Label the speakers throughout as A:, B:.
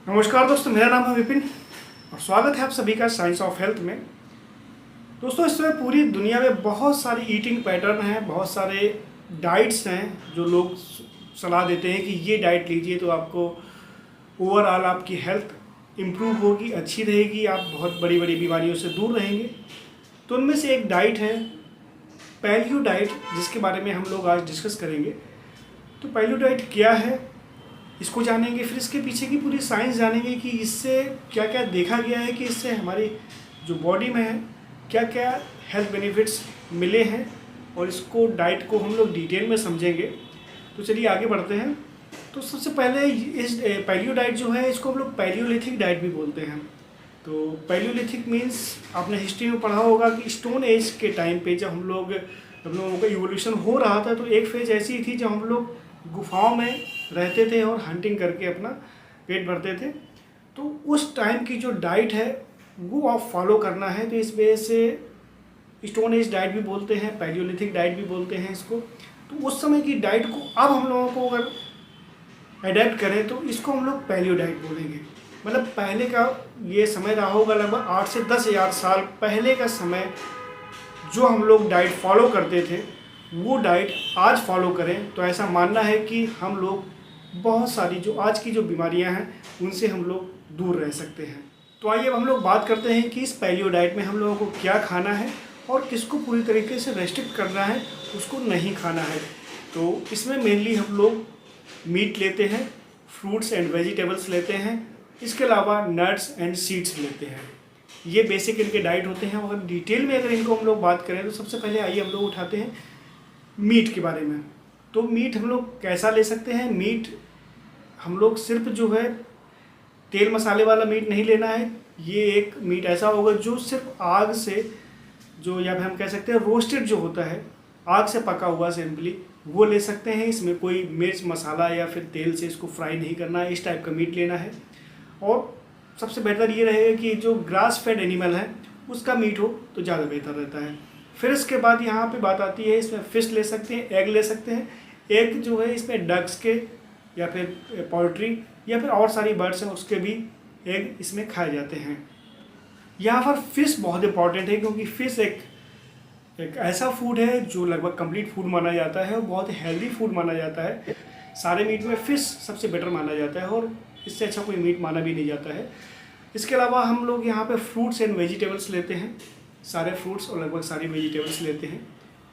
A: नमस्कार दोस्तों, मेरा नाम है विपिन और स्वागत है आप सभी का साइंस ऑफ हेल्थ में। दोस्तों, इस समय पूरी दुनिया में बहुत सारी ईटिंग पैटर्न हैं, बहुत सारे डाइट्स हैं जो लोग सलाह देते हैं कि ये डाइट लीजिए तो आपको ओवरऑल आपकी हेल्थ इम्प्रूव होगी, अच्छी रहेगी, आप बहुत बड़ी बड़ी बीमारियों से दूर रहेंगे। तो उनमें से एक डाइट है पैलियो डाइट, जिसके बारे में हम लोग आज डिस्कस करेंगे। तो पैलियो डाइट क्या है, इसको जानेंगे, फिर इसके पीछे की पूरी साइंस जानेंगे कि इससे क्या क्या देखा गया है कि इससे हमारी जो बॉडी में है क्या क्या हेल्थ बेनिफिट्स मिले हैं, और इसको डाइट को हम लोग डिटेल में समझेंगे। तो चलिए आगे बढ़ते हैं। तो सबसे पहले इस पैलियो डाइट जो है इसको हम लोग पैलियोलिथिक डाइट भी बोलते हैं। तो पैलियोलिथिक मीन्स आपने हिस्ट्री में पढ़ा होगा कि स्टोन एज के टाइम पे जब हम लोगों का इवोल्यूशन हो रहा था, तो एक फेज ऐसी थी जब हम लोग गुफाओं में रहते थे और हंटिंग करके अपना पेट भरते थे। तो उस टाइम की जो डाइट है वो आप फॉलो करना है। तो इस वजह से स्टोन एज डाइट भी बोलते हैं, पैलियोलिथिक डाइट भी बोलते हैं इसको। तो उस समय की डाइट को अब हम लोगों को अगर अडेप्ट करें तो इसको हम लोग पैलियो डाइट बोलेंगे। मतलब पहले का ये समय रहा होगा लगभग 8 से 10,000 साल पहले का समय जो हम लोग डाइट फॉलो करते थे वो डाइट आज फॉलो करें तो ऐसा मानना है कि हम लोग बहुत सारी जो आज की जो बीमारियां हैं उनसे हम लोग दूर रह सकते हैं। तो आइए अब हम लोग बात करते हैं कि इस पैलियो डाइट में हम लोगों को क्या खाना है और किसको पूरी तरीके से रेस्ट्रिक्ट करना है, उसको नहीं खाना है। तो इसमें मेनली हम लोग मीट लेते हैं, फ्रूट्स एंड वेजिटेबल्स लेते हैं, इसके अलावा नट्स एंड सीड्स लेते हैं। ये बेसिक इनके डाइट होते हैं। अगर डिटेल में अगर इनको हम लोग बात करें तो सबसे पहले आइए हम लोग उठाते हैं मीट के बारे में। तो मीट हम लोग कैसा ले सकते हैं। मीट हम लोग सिर्फ जो है तेल मसाले वाला मीट नहीं लेना है। ये एक मीट ऐसा होगा जो सिर्फ आग से जो, या फिर हम कह सकते हैं रोस्टेड जो होता है, आग से पका हुआ सिंपली, वो ले सकते हैं। इसमें कोई मिर्च मसाला या फिर तेल से इसको फ्राई नहीं करना है, इस टाइप का मीट लेना है। और सबसे बेहतर ये रहेगा कि जो ग्रास फेड एनिमल है उसका मीट हो तो ज़्यादा बेहतर रहता है। फिर इसके बाद यहाँ पे बात आती है, इसमें फ़िश ले सकते हैं, एग ले सकते हैं। एग जो है इसमें डक्स के या फिर पोल्ट्री या फिर और सारी बर्ड्स हैं उसके भी एग इसमें खाए जाते हैं। यहाँ पर फ़िश बहुत इंपॉर्टेंट है क्योंकि फ़िश एक ऐसा फूड है जो लगभग कंप्लीट फूड माना जाता है और बहुत हेल्दी फूड माना जाता है। सारे मीट में फ़िश सबसे बेटर माना जाता है और इससे अच्छा कोई मीट माना भी नहीं जाता है। इसके अलावा हम लोग यहाँ पे फ्रूट्स एंड वेजिटेबल्स लेते हैं, सारे फ्रूट्स और लगभग सारी वेजिटेबल्स लेते हैं।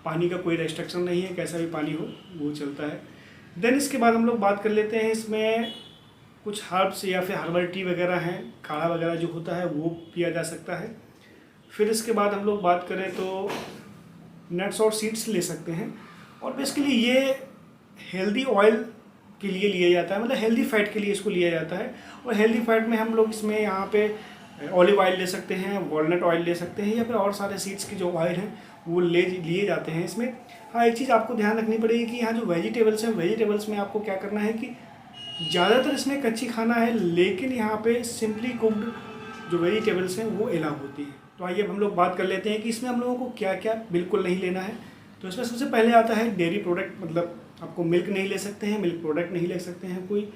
A: पानी का कोई रेस्ट्रिक्शन नहीं है, कैसा भी पानी हो वो चलता है। देन इसके बाद हम लोग बात कर लेते हैं, इसमें कुछ हर्ब्स या फिर हर्बल टी वगैरह हैं, काढ़ा वगैरह जो होता है वो पिया जा सकता है। फिर इसके बाद हम लोग बात करें तो नट्स और सीड्स ले सकते हैं। और बेसिकली ये हेल्दी ऑयल के लिए लिया जाता है, मतलब हेल्दी फैट के लिए इसको लिया जाता है। और हेल्दी फैट में हम लोग इसमें यहाँ पे ऑलिव ऑयल ले सकते हैं, वॉलनट ऑयल ले सकते हैं, या फिर और सारे सीड्स के जो ऑयल हैं वो लिए जाते हैं इसमें। हाँ, एक चीज़ आपको ध्यान रखनी पड़ेगी कि यहाँ जो वेजिटेबल्स हैं, वेजिटेबल्स में आपको क्या करना है कि ज़्यादातर इसमें कच्ची खाना है, लेकिन यहाँ पे सिंपली कुक्ड जो वेजिटेबल्स हैं वो अलाउ होती है। तो आइए अब हम लोग बात कर लेते हैं कि इसमें हम लोगों को क्या क्या बिल्कुल नहीं लेना है। तो इसमें सबसे पहले आता है डेयरी प्रोडक्ट, मतलब आपको मिल्क नहीं ले सकते हैं, मिल्क प्रोडक्ट नहीं ले सकते हैं कोई।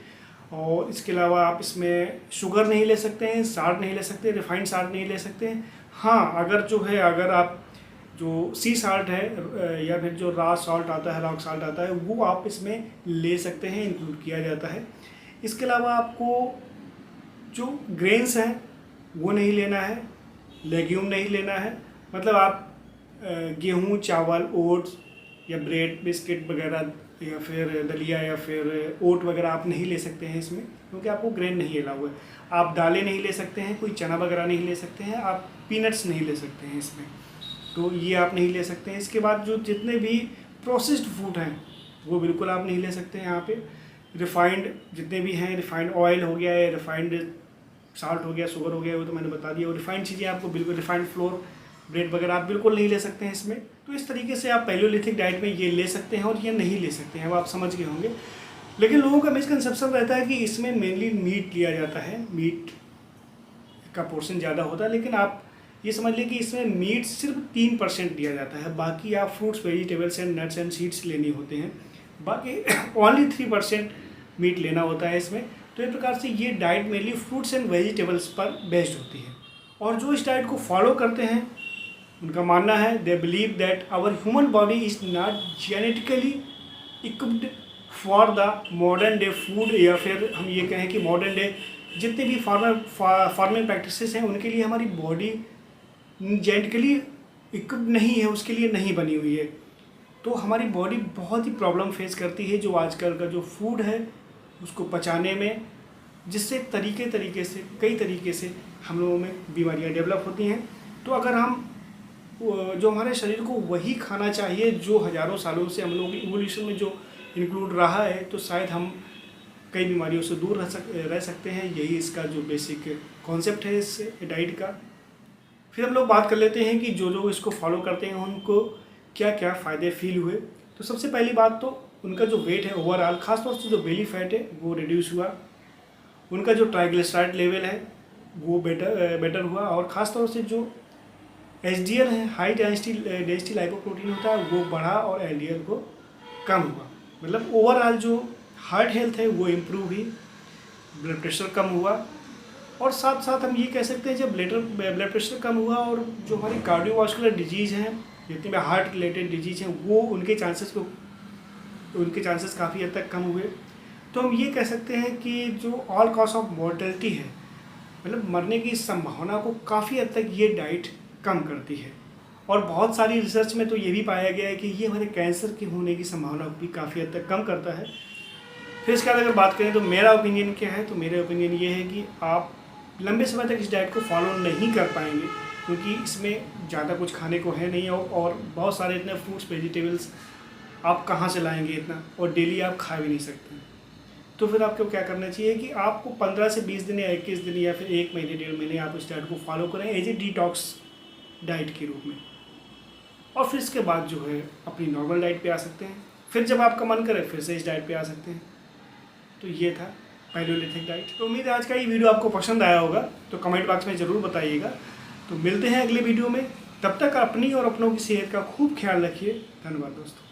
A: और इसके अलावा आप इसमें शुगर नहीं ले सकते हैं, साल्ट नहीं ले सकते, रिफाइंड साल्ट नहीं ले सकते हैं। हाँ, अगर आप जो सी साल्ट है या फिर जो रॉ सॉल्ट आता है, रॉक सॉल्ट आता है, वो आप इसमें ले सकते हैं, इंक्लूड किया जाता है। इसके अलावा आपको जो ग्रेन्स हैं वो नहीं लेना है, लेग्यूम नहीं लेना है। मतलब आप गेहूँ, चावल, ओट्स या ब्रेड, बिस्किट वगैरह या फिर दलिया या फिर ओट वगैरह आप नहीं ले सकते हैं इसमें, क्योंकि आपको ग्रेन नहीं अलाउ है। आप दालें नहीं ले सकते हैं, कोई चना वगैरह नहीं ले सकते हैं, आप पीनट्स नहीं ले सकते हैं इसमें, तो ये आप नहीं ले सकते हैं। इसके बाद जो जितने भी प्रोसेस्ड फूड हैं वो बिल्कुल आप नहीं ले सकते हैं। यहाँ पे रिफाइंड जितने भी हैं, रिफाइंड ऑयल हो गया है, रिफाइंड साल्ट हो गया, शुगर हो गया, वो तो मैंने बता दिया। और रिफाइंड चीज़ें आपको बिल्कुल, रिफाइंड फ्लोर, ब्रेड वगैरह आप बिल्कुल नहीं ले सकते हैं इसमें। तो इस तरीके से आप पैलियोलिथिक डाइट में ये ले सकते हैं और ये नहीं ले सकते हैं, वो आप समझ गए होंगे। लेकिन लोगों का मिसकंसेप्शन रहता है कि इसमें मेनली मीट लिया जाता है, मीट का पोर्शन ज़्यादा होता है। लेकिन आप ये समझ लें कि इसमें मीट सिर्फ 3% दिया जाता है, बाकी आप fruits, vegetables and nuts and seeds लेने होते हैं। बाकी ओनली 3% मीट लेना होता है इसमें। तो इस प्रकार से ये diet mainly fruits and vegetables पर बेस्ड होती है। और जो इस डाइट को फॉलो करते हैं उनका मानना है, they believe that our human body is not genetically equipped for the modern day food, या फिर हम ये कहें कि मॉडर्न डे जितने भी फार्मिंग प्रैक्टिसेस हैं उनके लिए हमारी बॉडी जेनेटिकली इक्विप्ड नहीं है, उसके लिए नहीं बनी हुई है। तो हमारी बॉडी बहुत ही प्रॉब्लम फेस करती है जो आजकल का जो फूड है उसको पचाने में, जिससे कई तरीके से हम लोगों में बीमारियां डेवलप होती हैं। तो अगर हम जो हमारे शरीर को वही खाना चाहिए जो हज़ारों सालों से हम लोगों की इवोल्यूशन में जो इंक्लूड रहा है, तो शायद हम कई बीमारियों से दूर रह सकते हैं। यही इसका जो बेसिक कॉन्सेप्ट है इस डाइट का। फिर हम लोग बात कर लेते हैं कि जो लोग इसको फॉलो करते हैं उनको क्या क्या फ़ायदे फील हुए। तो सबसे पहली बात तो उनका जो वेट है ओवरऑल, खासतौर से जो बेली फैट है वो रिड्यूस हुआ, उनका जो ट्राइग्लिसराइड लेवल है वो बेटर हुआ, और ख़ासतौर से जो HDL है, हाई डेंसिटी लाइपोप्रोटीन होता है, वो बढ़ा और LDL को कम हुआ। मतलब ओवरऑल जो हार्ट हेल्थ है वो इम्प्रूव हुई, ब्लड प्रेशर कम हुआ, और साथ साथ हम ये कह सकते हैं जब ब्लड प्रेशर कम हुआ और जो हमारी कार्डियोवास्कुलर डिजीज़ हैं, जितनी भी हार्ट रिलेटेड डिजीज़ हैं, वो उनके चांसेस काफ़ी हद तक कम हुए। तो हम ये कह सकते हैं कि जो ऑल कॉज ऑफ मॉर्टेलिटी है, मतलब मरने की संभावना को काफ़ी हद तक ये डाइट कम करती है। और बहुत सारी रिसर्च में तो ये भी पाया गया है कि ये हमारे कैंसर के होने की संभावना को भी काफ़ी हद तक कम करता है। फिर इसके बाद अगर बात करें तो मेरा ओपिनियन क्या है, तो मेरा ओपिनियन ये है कि आप लंबे समय तक इस डाइट को फॉलो नहीं कर पाएंगे, क्योंकि इसमें ज़्यादा कुछ खाने को है नहीं, और बहुत सारे इतने फ्रूट्स वेजिटेबल्स आप कहाँ से लाएंगे इतना, और डेली आप खा भी नहीं सकते। तो फिर आपको क्या करना चाहिए कि आपको 15 से 20 दिन या 21 दिन या फिर 1 महीने 1.5 महीने आप इस डाइट को फॉलो करें एज ए डिटॉक्स डाइट के रूप में, और फिर इसके बाद जो है अपनी नॉर्मल डाइट पे आ सकते हैं। फिर जब आपका मन करे फिर से इस डाइट पे आ सकते हैं। तो ये था पैलियोलिथिक डाइट। तो उम्मीद है आज का ये वीडियो आपको पसंद आया होगा, तो कमेंट बॉक्स में ज़रूर बताइएगा। तो मिलते हैं अगले वीडियो में, तब तक अपनी और अपनों की सेहत का खूब ख्याल रखिए। धन्यवाद दोस्तों।